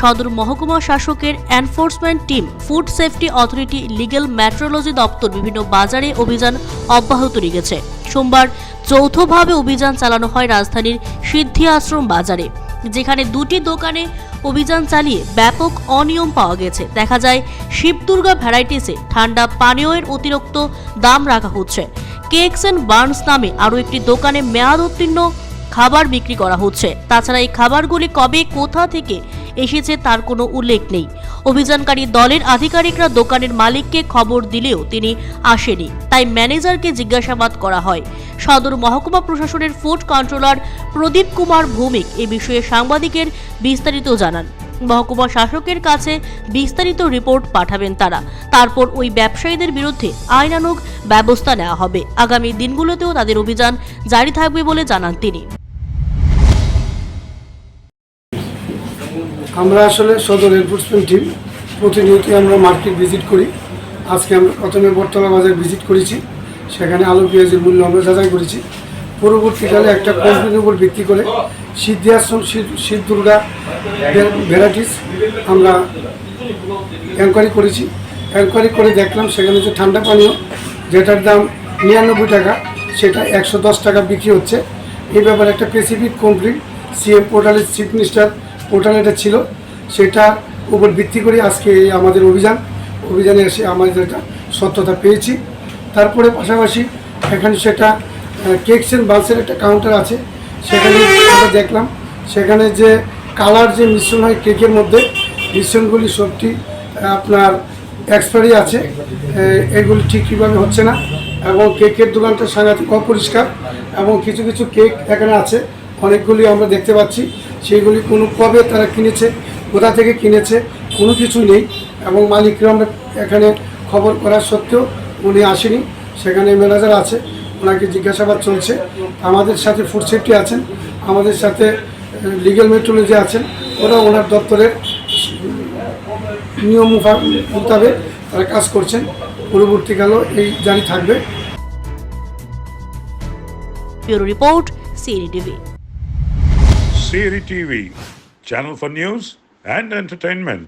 সদর মহকুমা শাসকের enforcement team, food safety authority, legal metrology দপ্তর বিভিন্ন বাজারে অভিযান অব্যাহত রেখেছে। সোমবার যৌথভাবে অভিযান চালানো হয় রাজধানীর সিদ্ধি আশ্রম বাজারে, যেখানে দুটি দোকানে অভিযান চালিয়ে ব্যাপক অনিয়ম পাওয়া গেছে। দেখা যায় শিবদুর্গা ভ্যারাইটিসে ঠান্ডা পানীয়ের অতিরিক্ত দাম রাখা হচ্ছে। কেকস অ্যান্ড বার্নস নামে আরও একটি দোকানে মেয়াদ উত্তীর্ণ খাবার বিক্রি করা হচ্ছে। তাছাড়া এই খাবারগুলি কবে কোথা থেকে এসেছে তার কোনো উল্লেখ নেই। অভিযানকারী দলের আধিকারিকরা দোকানের মালিককে খবর দিলেও তিনি আসেনি, তাই ম্যানেজারকে জিজ্ঞাসাবাদ করা হয়। সদর মহকুমা প্রশাসনের ফুড কন্ট্রোলার প্রদীপ কুমার ভৌমিক এ বিষয়ে সাংবাদিকের বিস্তারিত জানান। মহকুমা শাসকের কাছে বিস্তারিত রিপোর্ট পাঠাবেন তারা। তারপর ওই ব্যবসায়ীদের বিরুদ্ধে আইনানুগ ব্যবস্থা নেওয়া হবে। আগামী দিনগুলোতেও তাদের অভিযান জারি থাকবে বলে জানান তিনি। আমরা আসলে সদর এনফোর্সমেন্ট টিম প্রতিনিয়ত আমরা মার্কেট ভিজিট করি। আজকে আমরা প্রথমে বটতলা বাজার ভিজিট করেছি, সেখানে আলু পেঁয়াজের মূল্য আমরা যাচাই করেছি। পরবর্তীকালে একটা কমপ্লেনের উপর ভিত্তি করে সিদ্ধি আশ্রম শিবদুর্গা ভ্যারাইটিস আমরা এনকোয়ারি করেছি। এনকোয়ারি করে দেখলাম সেখানে যে ঠান্ডা পানীয় যেটার দাম 99 টাকা, সেটা 110 টাকা বিক্রি হচ্ছে। এই ব্যাপারে একটা স্পেসিফিক কমপ্লেন সিএম পোর্টালের চিফ মিনিস্টার পোর্টালে এটা ছিল, সেটার উপর ভিত্তি করে আজকে আমাদের অভিযানে এসে আমাদের এটা সত্যতা পেয়েছি। তারপরে পাশাপাশি এখানে সেটা কেকস অ্যান্ড বার্নসের একটা কাউন্টার আছে, সেখানে আমরা দেখলাম সেখানে যে কালার যে মিশ্রণ হয় কেকের মধ্যে, মিশ্রণগুলি সবটি আপনার এক্সপায়ারি আছে, এগুলি ঠিকভাবে হচ্ছে না এবং কেকের দোকানটা সাংঘাতিক অপরিষ্কার এবং কিছু কিছু কেক এখানে আছে অনেকগুলি আমরা দেখতে পাচ্ছি, সেইগুলি কোনো কবে তারা কিনেছে, কোথা থেকে কিনেছে, কোনো কিছুই নেই এবং মালিকরা আমরা এখানে খবর করা সত্ত্বেও উনি আসেনি। সেখানে ম্যানেজার আছে, ওনাকে জিজ্ঞাসাবাদ চলছে। আমাদের সাথে ফুড সেফটি আছেন, আমাদের সাথে লিগ্যাল মেট্রোলজি আছেন, ওরা ওনার দপ্তরের নিয়ম মোতাবেক তারা কাজ করছেন। পরবর্তীকালেও এই জারি থাকবে। Bureau report, CNE TV. CNE TV, channel for news and entertainment.